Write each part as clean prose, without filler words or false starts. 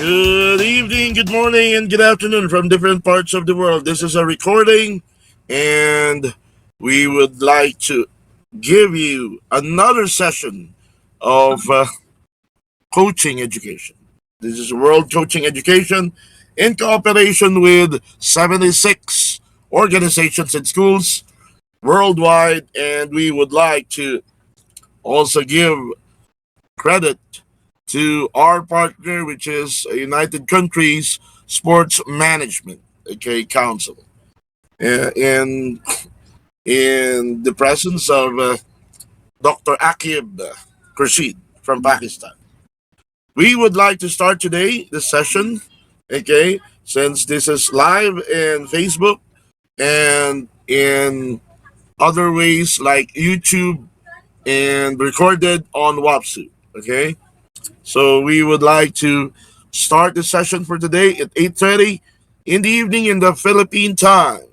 Good evening, good morning, and good afternoon from different parts of the world. This is a recording, and we would like to give you another session of coaching education. This is World Coaching Education in cooperation with 76 organizations and schools worldwide, and we would like to also give credit to our partner, which is United Countries Sports Management, Council, in the presence of Dr. Akib Khurshid from Pakistan. We would like to start today the session, since this is live in Facebook and in other ways like YouTube and recorded on WAPSU. So we would like to start the session for today at 8:30 in the evening in the Philippine time.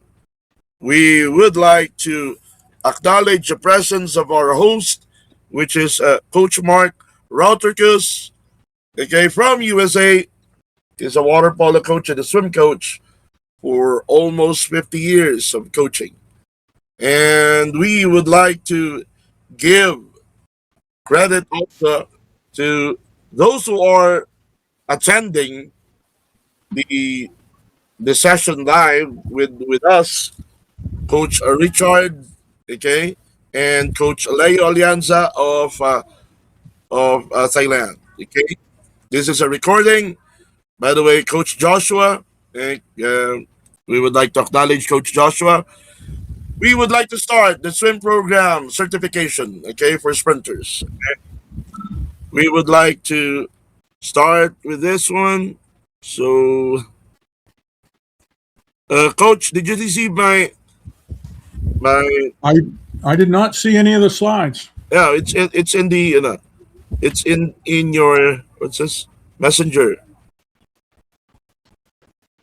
We would like to acknowledge the presence of our host, which is Coach Mark Rauterkus, from USA. He's a water polo coach and a swim coach for almost 50 years of coaching. And we would like to give credit also to those who are attending the session live with us, Coach Richard, and Coach Leo Alianza of Thailand. This is a recording. By the way, Coach Joshua, we would like to acknowledge Coach Joshua. We would like to start the swim program certification, for sprinters. We would like to start with this one. So, Coach, did you receive my? I did not see any of the slides. Yeah, it's in the it's in your what's this messenger.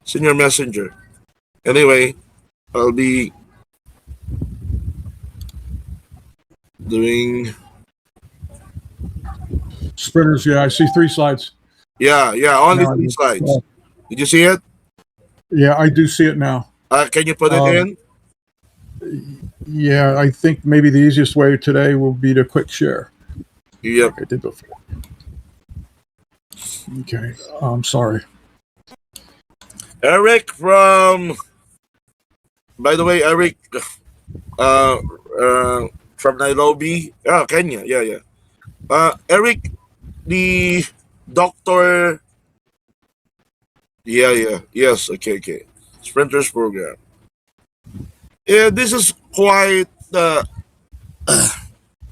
It's in your messenger. Anyway, I'll be doing. Sprinters, yeah, I see 3 slides. Yeah, only 3 slides. Did you see it? Yeah, I do see it now. Can you put it in? Yeah, I think maybe the easiest way today will be to quick share. Yep. Like I did before. Okay, I'm sorry. Eric by the way, Eric from Nairobi. Kenya. Yeah. Eric, the doctor. Yeah. Yes. Okay. Sprinters program. Yeah, this is quite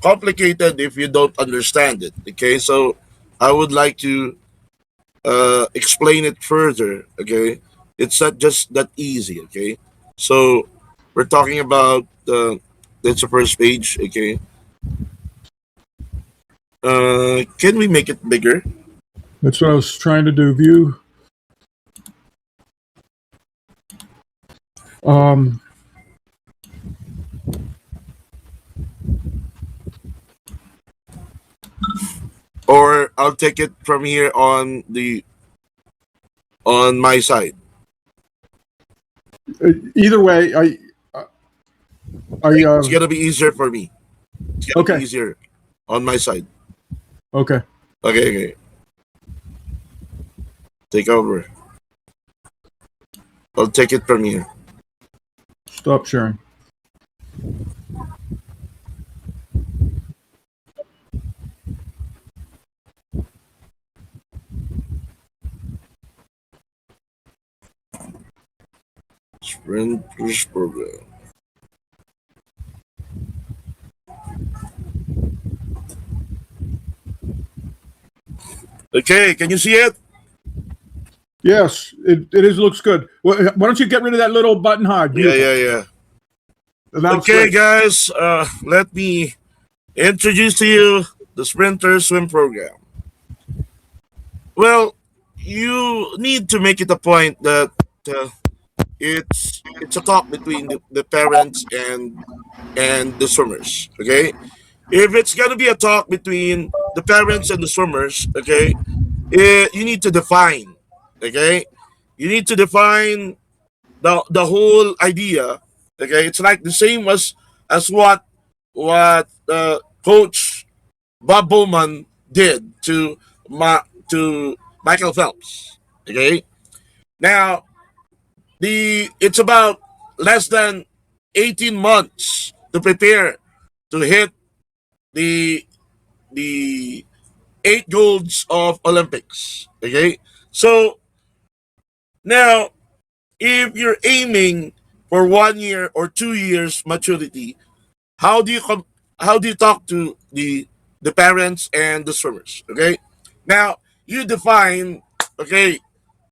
complicated if you don't understand it. So I would like to explain it further. It's not just that easy. So we're talking about that's the first page. Can we make it bigger? That's what I was trying to do. View. Or I'll take it from here on my side. Either way, It's gonna be easier for me. It's gonna Okay. be easier on my side. Okay. Okay. Take over. I'll take it from here. Stop sharing. Sprinters program. Okay, can you see it? Yes, it looks good. Why don't you get rid of that little button hide? Yeah. That's Okay, great. guys, let me introduce to you the Sprinter Swim program. Well, you need to make it a point that it's a talk between the parents and the swimmers. If it's gonna be a talk between the parents and the swimmers, you need to define. Okay, you need to define the whole idea. Okay, it's like the same as what Coach Bob Bowman did to Michael Phelps. Okay, now it's about less than 18 months to prepare to hit the the 8 golds of Olympics. Okay, so now if you're aiming for 1 year or 2 years maturity, how do you how do you talk to the parents and the swimmers? Okay, now you define, okay,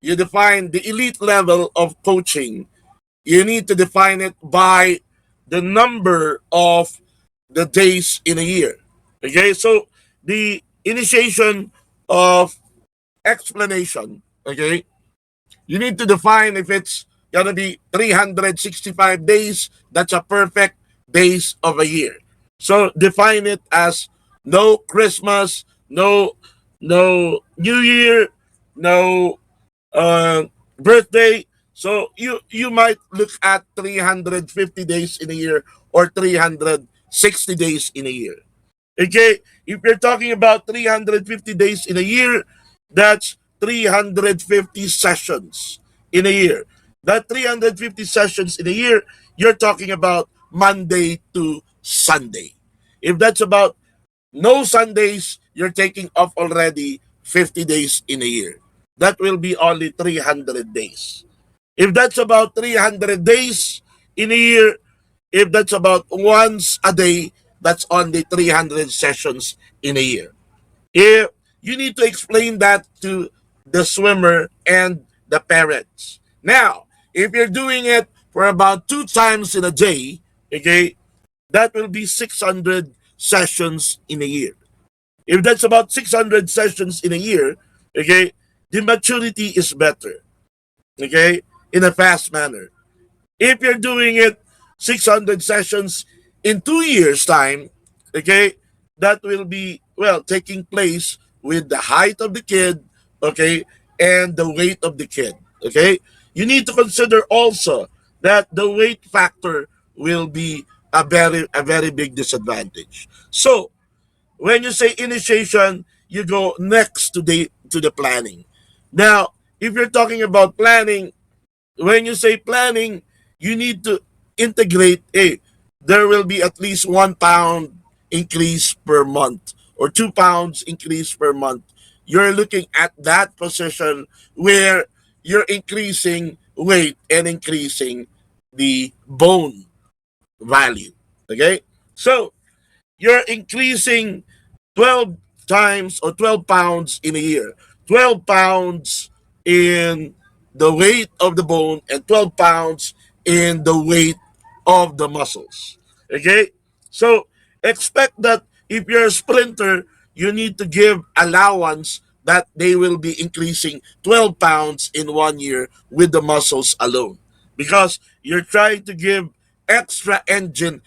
you define the elite level of coaching. You need to define it by the number of the days in a year. Okay, so the initiation of explanation. Okay, you need to define if it's gonna be 365 days. That's a perfect days of a year. So define it as no Christmas, no New Year, no uh, birthday. So you might look at 350 days in a year or 360 days in a year. Okay, if you're talking about 350 days in a year, that's 350 sessions in a year. That 350 sessions in a year, you're talking about Monday to Sunday. If that's about no Sundays, you're taking off already 50 days in a year. That will be only 300 days. If that's about 300 days in a year, if that's about once a day, that's only 300 sessions in a year. If you need to explain that to the swimmer and the parents. Now, if you're doing it for about 2 times in a day, okay, that will be 600 sessions in a year. If that's about 600 sessions in a year, okay, the maturity is better, okay, in a fast manner. If you're doing it 600 sessions in 2 years' time, okay, that will be, well, taking place with the height of the kid, okay, and the weight of the kid, okay. You need to consider also that the weight factor will be a very big disadvantage. So when you say initiation, you go next to the planning. Now, if you're talking about planning, when you say planning, you need to integrate, there will be at least 1 pound increase per month or 2 pounds increase per month. You're looking at that position where you're increasing weight and increasing the bone value. Okay? So you're increasing 12 times or 12 pounds in a year. 12 pounds in the weight of the bone and 12 pounds in the weight of the muscles. Okay? So expect that if you're a sprinter, you need to give allowance that they will be increasing 12 pounds in 1 year with the muscles alone. Because you're trying to give extra engine,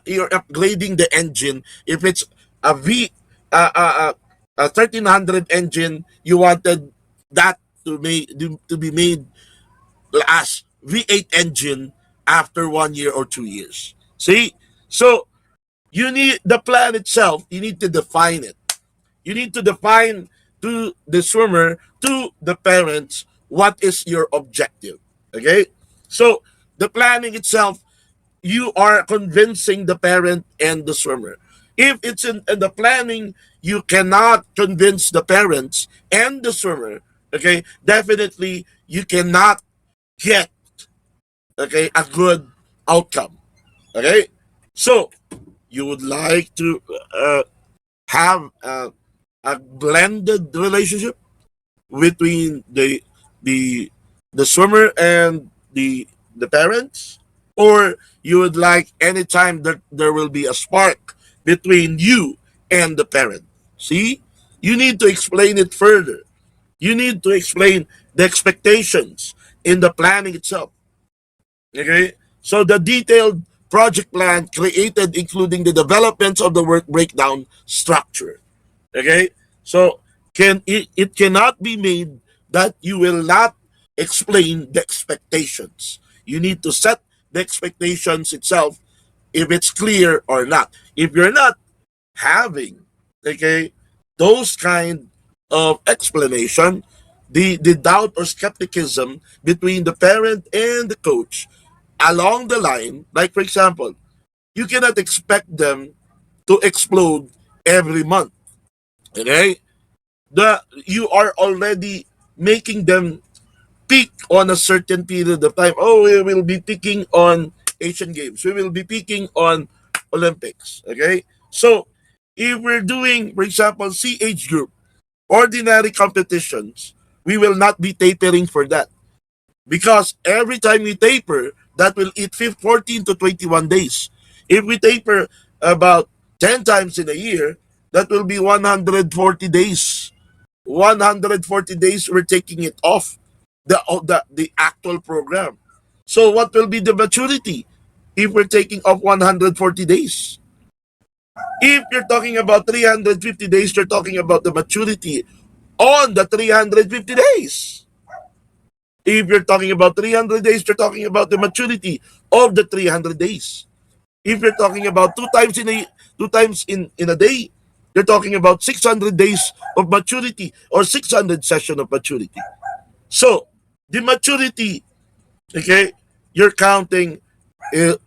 you're upgrading the engine. If it's a V, a 1300 engine, you wanted that to be made as V8 engine after 1 year or 2 years. See, so you need the plan itself. You need to define it. You need to define to the swimmer, to the parents, what is your objective. Okay, so the planning itself, you are convincing the parent and the swimmer. If it's in the planning, you cannot convince the parents and the swimmer. Okay, definitely you cannot get, okay, a good outcome. Okay, so you would like to have a blended relationship between the the swimmer and the parents, or you would like anytime that there will be a spark between you and the parent. See, you need to explain it further. You need to explain the expectations in the planning itself. Okay, so the detailed project plan created, including the developments of the work breakdown structure. Okay, so it cannot be made that you will not explain the expectations. You need to set the expectations itself if it's clear or not. If you're not having, okay, those kind of explanation, the doubt or skepticism between the parent and the coach along the line, like for example, you cannot expect them to explode every month. Okay? You are already making them peak on a certain period of time. Oh, we will be peaking on Asian Games. We will be peaking on Olympics. Okay? So if we're doing, for example, CH group, ordinary competitions, we will not be tapering for that. Because every time we taper, that will eat 14 to 21 days. If we taper about 10 times in a year, that will be 140 days. 140 days we're taking it off the actual program. So what will be the maturity if we're taking off 140 days? If you're talking about 350 days, you're talking about the maturity on the 350 days. If you're talking about 300 days, you're talking about the maturity of the 300 days. If you're talking about two times in a day, you're talking about 600 days of maturity or 600 session of maturity. So the maturity, okay, you're counting.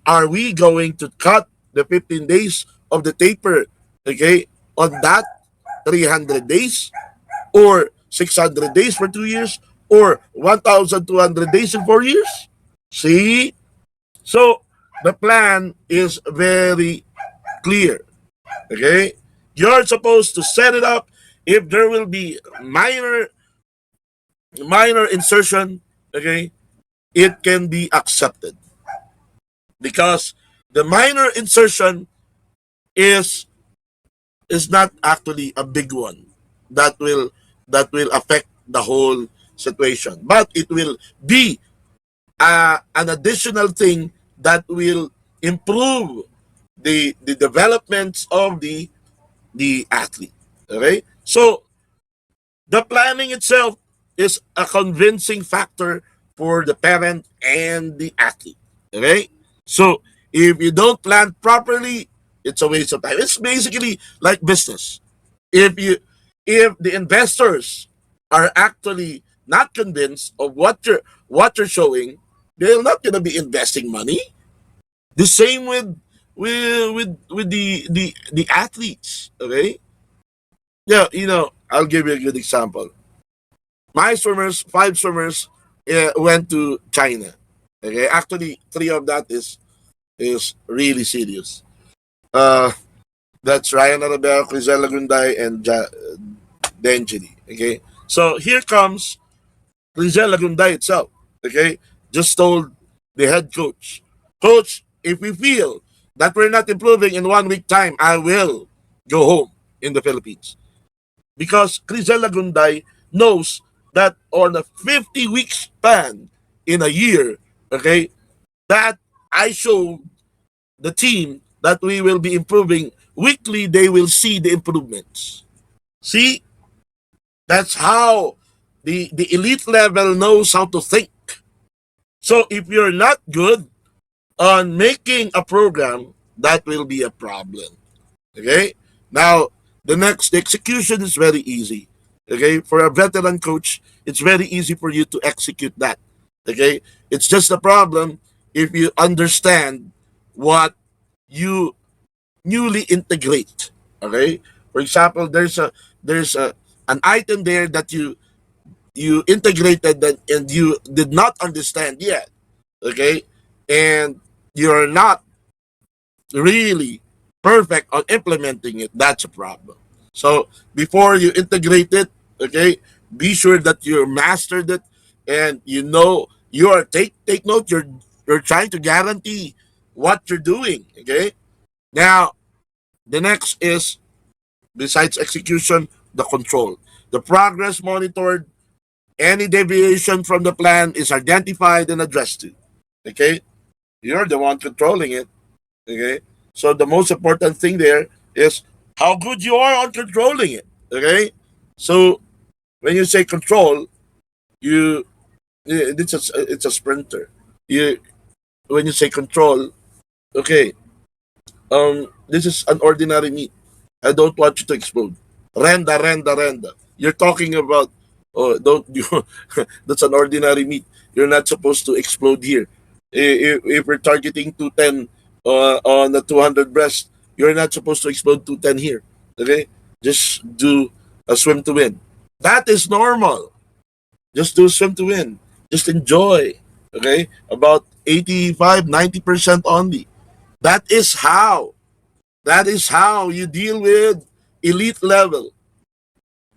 Are we going to cut the 15 days of the taper, okay, on that 300 days, or 600 days for 2 years, or 1,200 days in 4 years? See? So the plan is very clear. Okay? You're supposed to set it up. If there will be minor insertion, okay, it can be accepted. Because the minor insertion is not actually a big one that will affect the whole situation. But it will be an additional thing that will improve the developments of the athlete. Okay, so the planning itself is a convincing factor for the parent and the athlete. Okay, so if you don't plan properly, it's a waste of time. It's basically like business. If the investors are actually not convinced of what you're showing, they're not gonna be investing money. The same with the athletes. Okay, yeah, I'll give you a good example. My swimmers, 5 swimmers, went to China. Okay, actually, three of that is really serious. Uh, that's Ryan Arabel, Crisel Lagunday, and Denjini. Okay, so here comes Crisel Lagunday itself. Okay, just told the head coach, Coach, if we feel that we're not improving in 1 week time, I will go home in the Philippines. Because Crisel Lagunday knows that on a 50-week span in a year, okay, that I show the team that we will be improving weekly, they will see the improvements. See, that's how the elite level knows how to think. So if you're not good on making a program, that will be a problem. Okay? Now, the execution is very easy. Okay? For a veteran coach, it's very easy for you to execute that. Okay? It's just a problem if you understand what you newly integrate. Okay? For example, there's a an item there that you integrated that and you did not understand yet. Okay? And you're not really perfect on implementing it, that's a problem. So before you integrate it, okay, be sure that you mastered it and you are take note. You're trying to guarantee what you're doing. Okay. Now the next is, besides execution, the control. The progress monitored. Any deviation from the plan is identified and addressed to. Okay, you're the one controlling it. Okay. So the most important thing there is how good you are on controlling it. Okay. So when you say control, You it's a sprinter. You when you say control, okay, this is an ordinary meat. I don't want you to explode. Renda. You're talking about, oh, don't you? That's an ordinary meat. You're not supposed to explode here. If we're targeting 210 on the 200 breast, you're not supposed to explode 210 here. Okay, just do a swim to win. That is normal. Just do a swim to win. Just enjoy. Okay, about 85-90% only. That is how. That is how you deal with elite level.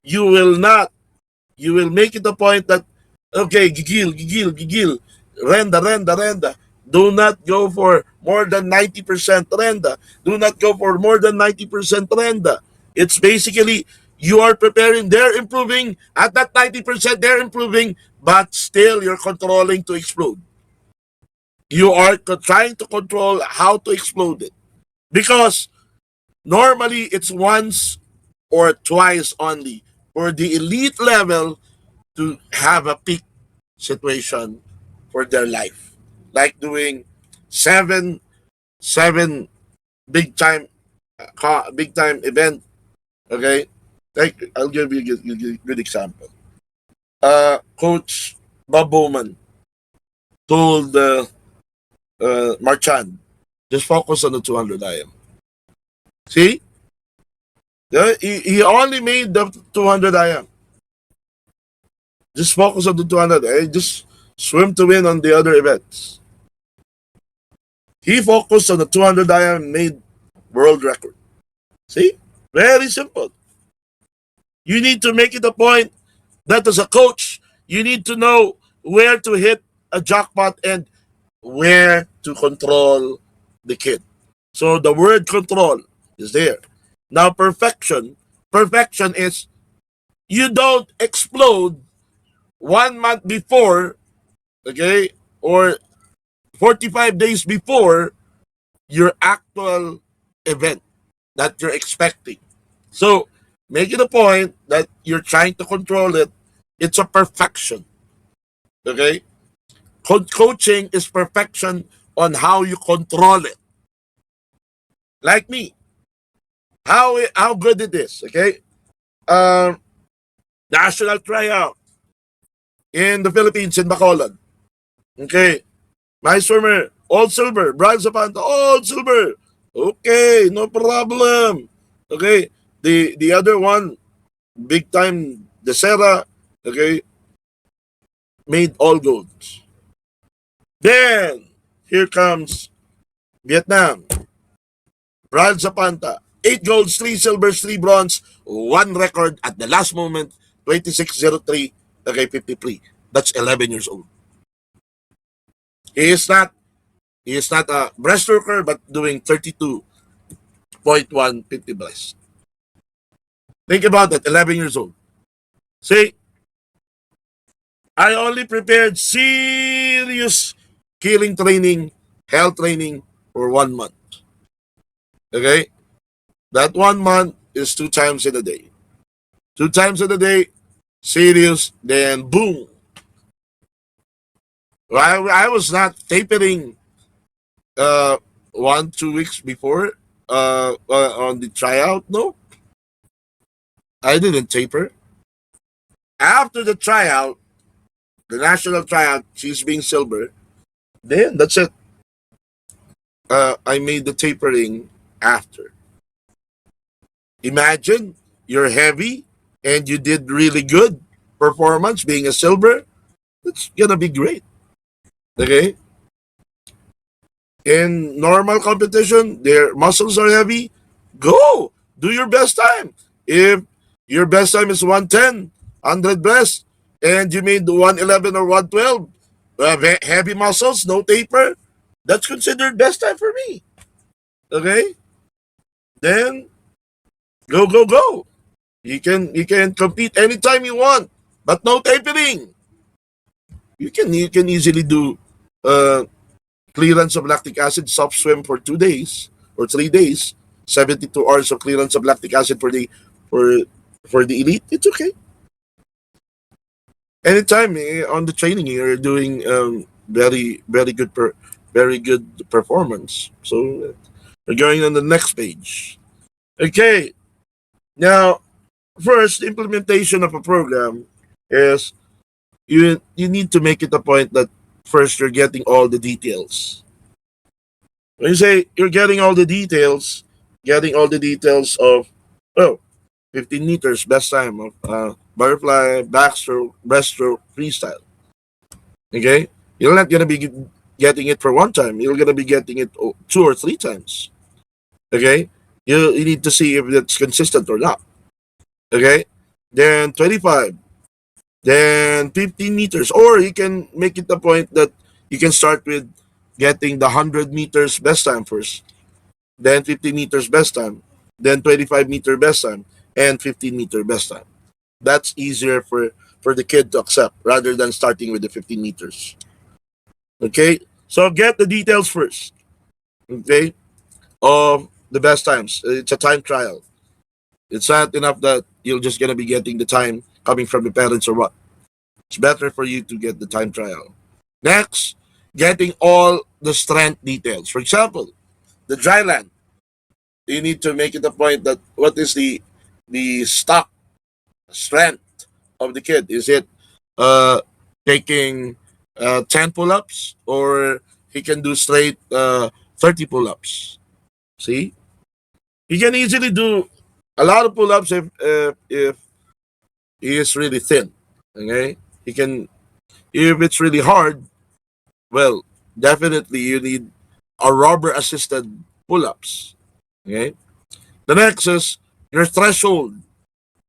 You will not. You will make it a point that, okay, gigil, renda. Do not go for more than 90% renda. Do not go for more than 90% renda. It's basically you are preparing, they're improving. At that 90%, they're improving, but still you're controlling to explode. You are trying to control how to explode it. Because normally it's once or twice only for the elite level to have a peak situation for their life. Like doing seven seven big time event. Okay, like I'll give you a good example. Coach Bob Bowman told Marchand, just focus on the 200 IM. See, yeah, he only made the 200 IM. Just focus on the 200. Just swim to win on the other events. He focused on the 200 IM and made world record. See? Very simple. You need to make it a point that as a coach, you need to know where to hit a jackpot and where to control the kid. So the word control is there. Now perfection is you don't explode 1 month before, okay, or 45 days before your actual event that you're expecting. So make it a point that you're trying to control it. It's a perfection. Okay? Coaching is perfection on how you control it. Like me, how good it is. Okay? Um, national tryout in the Philippines in Bacolod. Okay? My swimmer, all silver. Brian Zapanta, all silver. Okay, no problem. Okay? The other one, big time, the Serra, okay, made all golds. Then, here comes Vietnam. Brad Zapanta, 8 golds, 3 silvers, 3 bronze, 1 record at the last moment, 26:03, okay, 53. That's 11 years old. He is not he is not a breaststroker but doing 32.150 breast. Think about that, 11 years old. See, I only prepared serious killing training, health training for 1 month. Okay? That 1 month is 2 times in a day. 2 times in a day, serious, then boom. I was not tapering 1-2 weeks before on the tryout. No, I didn't taper. After the tryout, the national tryout, she's being silver. Then that's it. I made the tapering after. Imagine you're heavy and you did really good performance being a silver. It's gonna be great. Okay? In normal competition, their muscles are heavy. Go! Do your best time. If your best time is 110, 100 breast, and you made 111 or 112, heavy muscles, no taper, that's considered best time for me. Okay? Then go. You can compete anytime you want, but no tapering. You can easily do uh, clearance of lactic acid, soft swim for 2 days or 3 days, 72 hours of clearance of lactic acid for the elite. It's okay. Anytime on the training, you're doing very good performance. So we're going on the next page. Okay, now first implementation of a program is you need to make it a point that first you're getting all the details. When you say you're getting all the details of, oh, 15 meters best time of butterfly, backstroke, breaststroke, freestyle. Okay, you're not gonna be getting it for one time. You're gonna be getting it two or three times. Okay, you need to see if it's consistent or not. Okay, then 25, then 15 meters, or you can make it a point that you can start with getting the 100 meters best time first, then 50 meters best time, then 25-meter best time, and 15-meter best time. That's easier for the kid to accept rather than starting with the 15 meters. Okay, so get the details first. Okay, of the best times. It's a time trial. It's not enough that you're just gonna be getting the time coming from the parents or what. It's better for you to get the time trial. Next, getting all the strength details. For example, the dry land. You need to make it a point that what is the stock strength of the kid? Is it uh, taking 10 pull-ups, or he can do straight 30 pull-ups? See, he can easily do a lot of pull-ups if he is really thin. Okay, he can. If it's really hard, well, definitely you need a rubber assisted pull-ups. Okay, the next is your threshold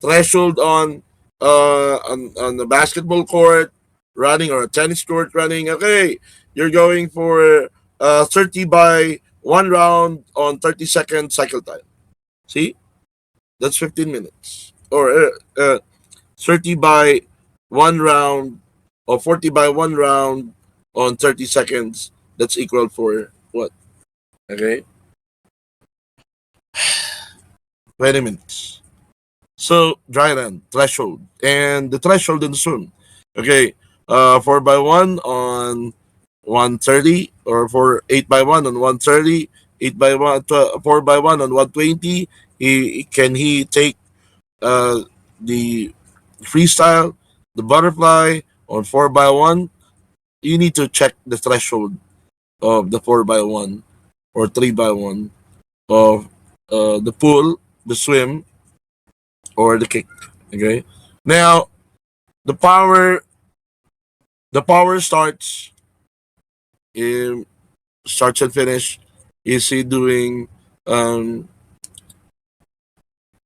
on the basketball court running, or a tennis court running. Okay, you're going for 30 by one round on 30-second cycle time. See, that's 15 minutes. Or 30 by one round, or 40 by one round on 30 seconds. That's equal for what? Okay, 20 minutes. So dry run threshold, and the threshold in the swim. Okay, 4 by 1 on 130, or for 8 by 1 on 130, 8 by 1, 4 by 1 on 120. He take the freestyle, the butterfly on 4 by 1? You need to check the threshold of the 4 by 1 or 3 by 1 of the pool, the swim, or the kick. Okay. Now the power the power um, starts and finish. Is he doing um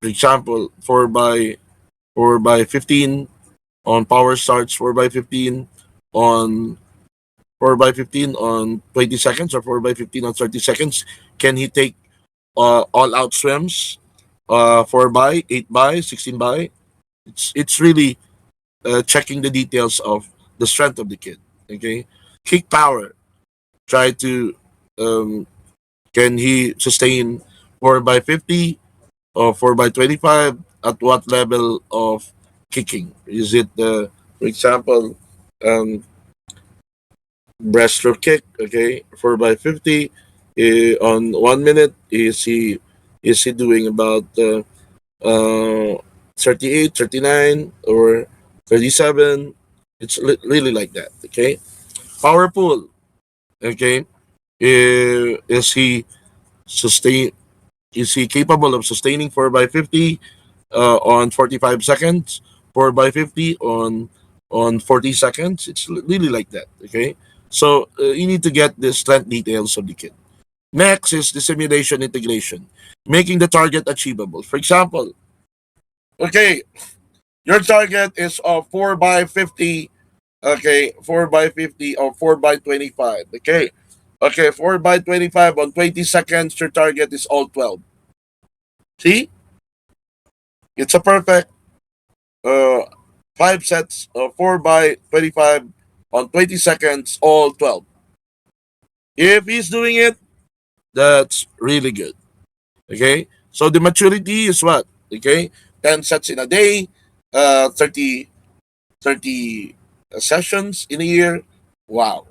for example 4 by 15 on power starts, 4 by 15 on 4 by 15 on 20 seconds, or 4 by 15 on 30 seconds? Can he take all out swims? 4 by 8 by 16 by. It's really checking the details of the strength of the kid. Okay, kick power. Try to um, can he sustain 4 by 50 or 4 by 25? At what level of kicking? Is it for example, um, breaststroke kick? Okay, 4 by 50 on 1 minute. Is he doing about uh, 38, 39, or 37? It's really like that. Okay, power pull. Okay, is he sustain? Is he capable of sustaining 4 by 50 on 45 seconds? 4 by 50 on 40 seconds? It's really like that. Okay, so you need to get the strength details of the kid. Next is the simulation integration, making the target achievable. For example, okay, your target is 4 by 50. Okay, 4 by 50 or 4 by 25. Okay, 4 by 25 on 20 seconds. Your target is all 12. See, it's a perfect uh, 5 sets of 4 by 25 on 20 seconds, all 12. If he's doing it, that's really good. Okay, so the maturity is what? Okay, 10 sets in a day, 30 sessions in a year. Wow,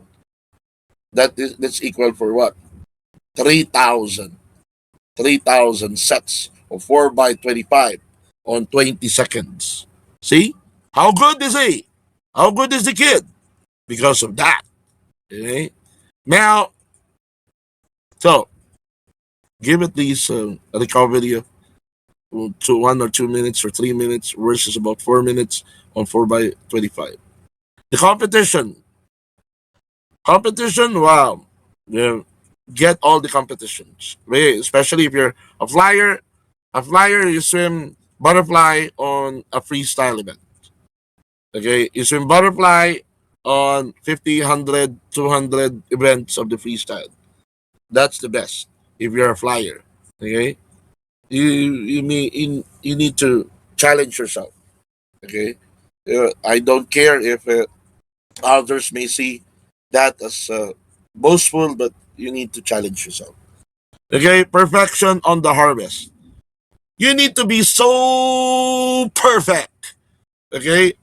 that's equal for what? 3,000. 3,000 sets of 4 by 25 on 20 seconds. See? How good is he? How good is the kid? Because of that. Okay? Now, so give at least a recovery of to 1 or 2 minutes or 3 minutes versus about 4 minutes on 4 by 25. The competition, wow. Yeah, get all the competitions. Especially if you're a flyer, you swim butterfly on a freestyle event. Okay, you swim butterfly on 50, 100, 200 events of the freestyle. That's the best if you're a flyer. Okay, you need to challenge yourself. Okay, I don't care if others may see that as boastful, but you need to challenge yourself. Okay, perfection on the harvest. You need to be so perfect. Okay,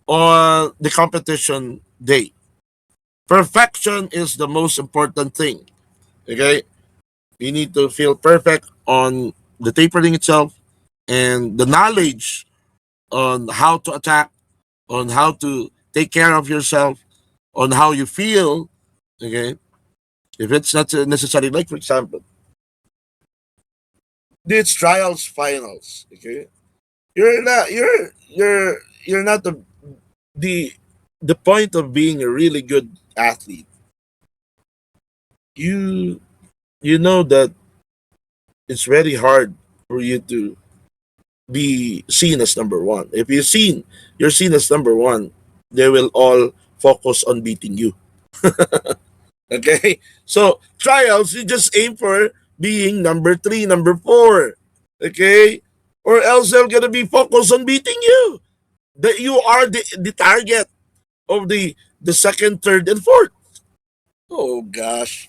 on the competition day. Perfection is the most important thing. Okay, you need to feel perfect on the tapering itself and the knowledge on how to attack, on how to take care of yourself, on how you feel. Okay, if it's not necessary, like for example, it's trials finals. Okay, you're not the the point of being a really good athlete. You you know that it's very hard for you to be seen as number one. If you're seen as number one, they will all focus on beating you. Okay? So trials, you just aim for being number three, number four. Okay? Or else they're gonna be focused on beating you. That you are the target of the second, third, and fourth. Oh gosh.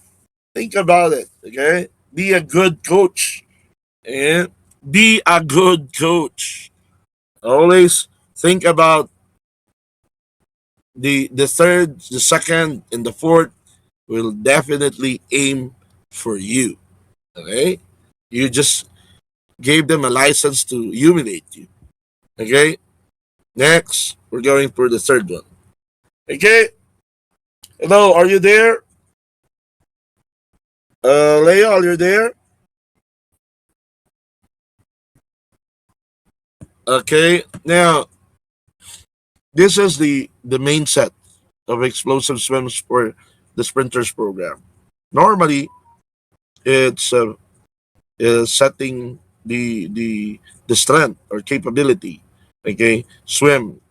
Think about it. Okay? Be a good coach. And be a good coach. Always think about the third, the second, and the fourth will definitely aim for you. Okay? You just gave them a license to humiliate you. Okay? Next, we're going for the third one. Okay? Hello, are you there? Leah, are you there? Okay. Now, this is the main set of explosive swims for the sprinters program. Normally, it's setting the strength or capability. Okay, swim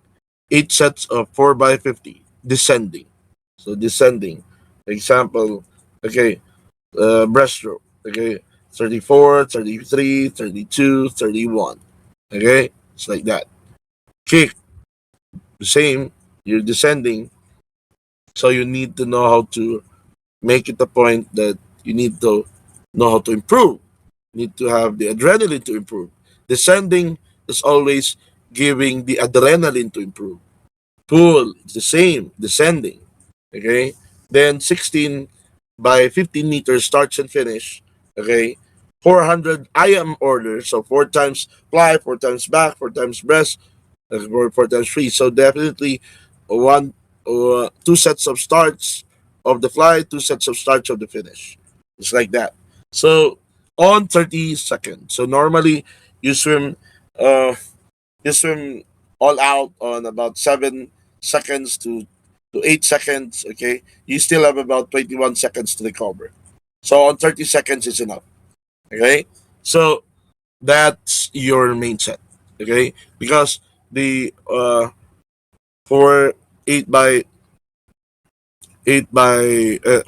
8 sets of 4 by 50 descending. So descending, example. Okay, breaststroke. Okay, 34, 33, 32, 31. Okay, it's like that. Kick, the same. You're descending, so you need to know how to make it a point that you need to know how to improve. You need to have the adrenaline to improve. Descending is always giving the adrenaline to improve. Pull, it's the same, descending. Okay? Then 16 by 15 meters starts and finish. Okay? 400 IM order. So 4 times fly, 4 times back, 4 times breast, 4 times free. So definitely 2 sets of starts of the fly, 2 sets of starts of the finish. It's like that. So on 30 seconds. So normally you swim uh you swim all out on about 7 seconds to 8 seconds. Okay, you still have about 21 seconds to recover. So on 30 seconds is enough. Okay, so that's your main set. Okay, because the for 8 by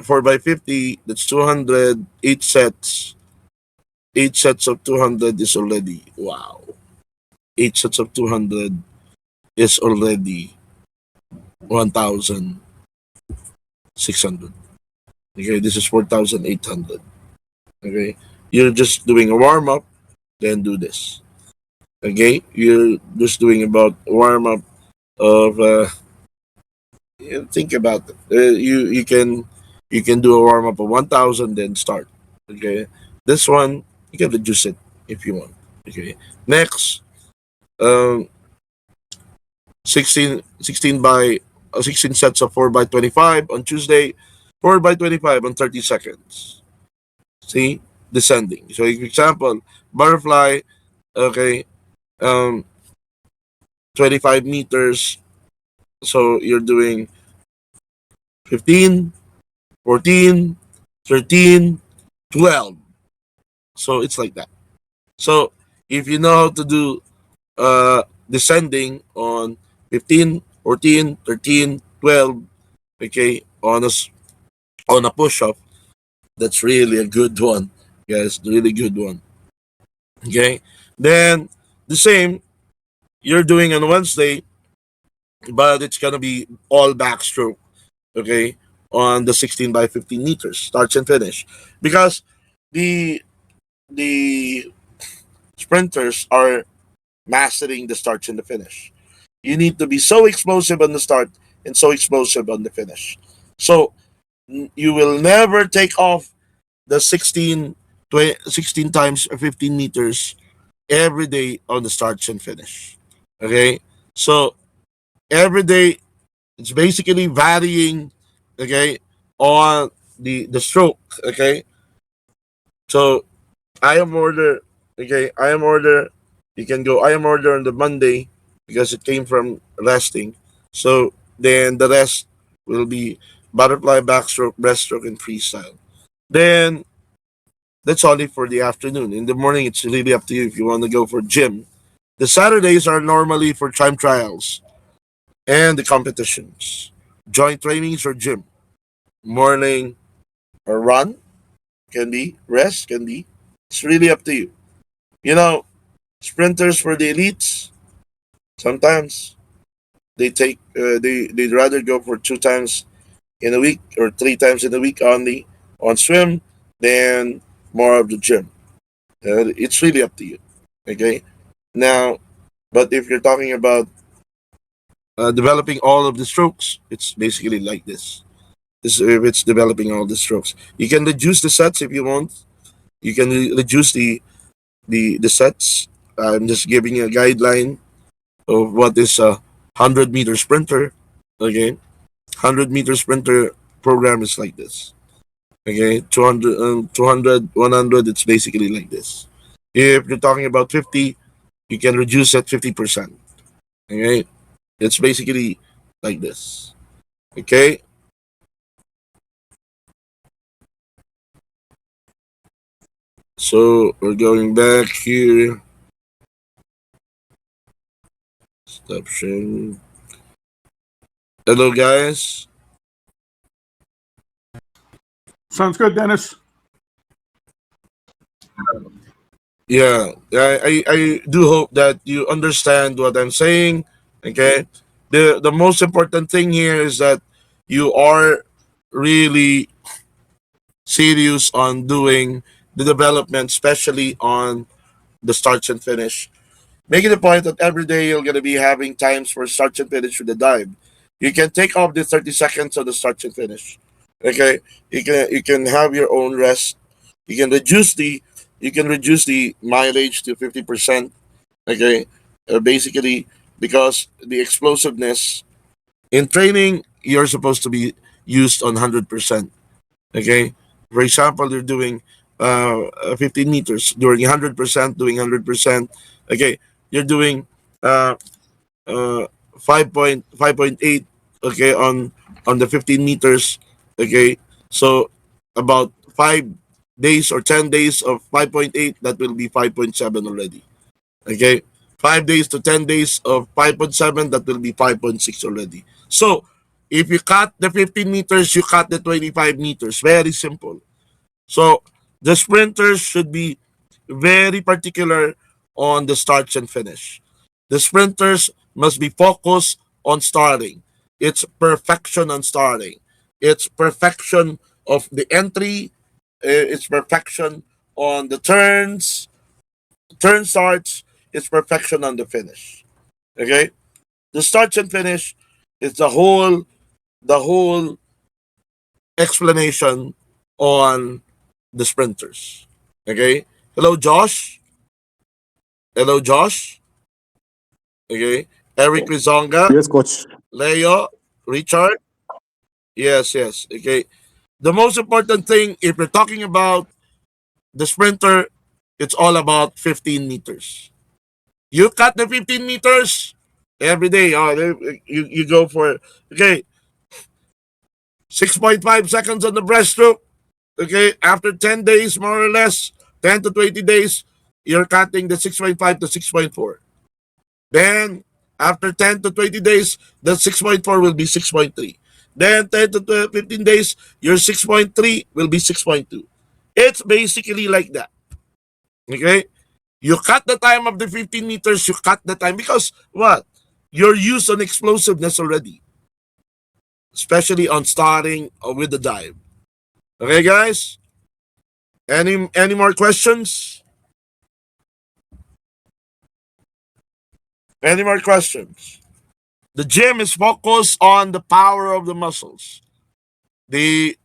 4 by 50, that's 200. 8 sets. 8 sets of 200 is already wow. 8 sets of 200 is already 1,600. Okay, this is 4,800. Okay, you're just doing a warm up, then do this. Okay, you're just doing about warm up of Think about it. You can do a warm up of 1,000, then start. Okay, this one you can reduce it if you want. Okay, next, um, 16 by 16 sets of 4 by 25 on Tuesday, 4 by 25 on 30 seconds. See, descending. So, for example, butterfly. Okay, um, 25 meters. So you're doing 15, 14, 13, 12. So it's like that. So if you know how to do descending on 15, 14, 13, 12, okay, on a push up, that's really a good one. Yes, really good one. Okay. Then the same you're doing on Wednesday, but it's gonna be all backstroke. Okay, on the 16 by 15 meters, starts and finish, because the the sprinters are mastering the start and the finish. You need to be so explosive on the start and so explosive on the finish. So you will never take off the 16 times 15 meters every day on the start and finish. Okay? So every day it's basically varying, okay, on the stroke. Okay? So I am order. Okay, I am order. You can go I am order on the Monday because it came from resting. So then the rest will be butterfly, backstroke, breaststroke, and freestyle. Then that's only for the afternoon. In the morning, it's really up to you if you want to go for gym. The Saturdays are normally for time trials and the competitions. Joint trainings or gym. Morning or run can be, rest can be. It's really up to you. You know, sprinters for the elites, sometimes they'd rather go for 2 times in a week or 3 times in a week only on swim than more of the gym. It's really up to you. Okay, now, but if you're talking about developing all of the strokes, it's basically like this. This if it's developing all the strokes, you can reduce the sets if you want. You can reduce the sets. I'm just giving you a guideline of what is a 100-meter sprinter. Okay, 100-meter sprinter program is like this. Okay, 200, 200, 100, it's basically like this. If you're talking about 50, you can reduce at 50%. Okay, it's basically like this. Okay, so we're going back here. Stop sharing. Hello, guys. Sounds good, Dennis. Yeah, I do hope that you understand what I'm saying. Okay, the most important thing here is that you are really serious on doing the development, especially on the starts and finish. Making the point that every day you're gonna be having times for starts and finish with the dive. You can take off the 30 seconds of the starts and finish. Okay, you can have your own rest. You can reduce the mileage to 50%. Okay, basically because the explosiveness in training you're supposed to be used on 100%. Okay, for example, you're doing 15 meters, doing 100%, doing 100%. Okay, you're doing uh, 5.8. Okay, on the 15 meters. Okay, so about 5 days or 10 days of 5.8, that will be 5.7 already. Okay, 5 days to 10 days of 5.7, that will be 5.6 already. So if you cut the 15 meters, you cut the 25 meters. Very simple. So the sprinters should be very particular on the starts and finish. The sprinters must be focused on starting. It's perfection on starting. It's perfection of the entry. It's perfection on the turn starts. It's perfection on the finish. Okay? The starts and finish is the whole the whole explanation on the sprinters. Okay. Hello, Josh. Hello, Josh. Okay. Eric Rizonga, Yes, coach. Leo, Richard. Yes, yes. Okay. The most important thing, if you're talking about the sprinter, it's all about 15 meters. You cut the 15 meters every day. Oh, you go for, okay, 6.5 seconds on the breaststroke. Okay, after 10 days, more or less, 10 to 20 days, you're cutting the 6.5 to 6.4. Then, after 10 to 20 days, the 6.4 will be 6.3. Then, 10 to 15 days, your 6.3 will be 6.2. It's basically like that. Okay? You cut the time of the 15 meters, you cut the time because what? You're used on explosiveness already, especially on starting with the dive. Okay, guys? Any more questions? Any more questions? The gym is focused on the power of the muscles. The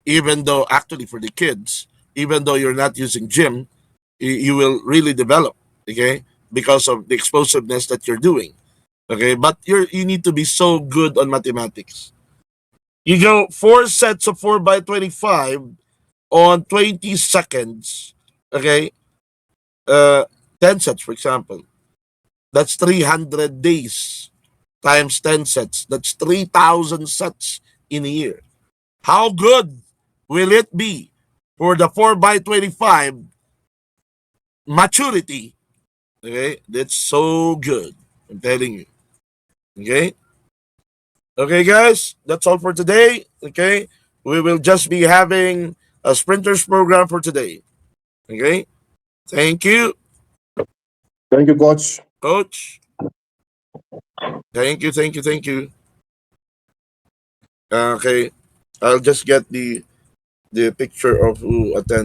Even though actually for the kids, even though you're not using gym, you will really develop, okay, because of the explosiveness that you're doing. Okay, but you need to be so good on mathematics. You go 4 sets of 4 by 25 on 20 seconds. Okay, uh, 10 sets for example. That's 300 days times 10 sets. That's 3,000 sets in a year. How good will it be for the 4 by 25 maturity? Okay, that's so good. I'm telling you. Okay. Okay, guys, that's all for today. Okay, we will just be having a sprinters program for today. Okay, thank you, Thank you, coach. coach. Thank you. Okay, I'll just get the picture of who attended.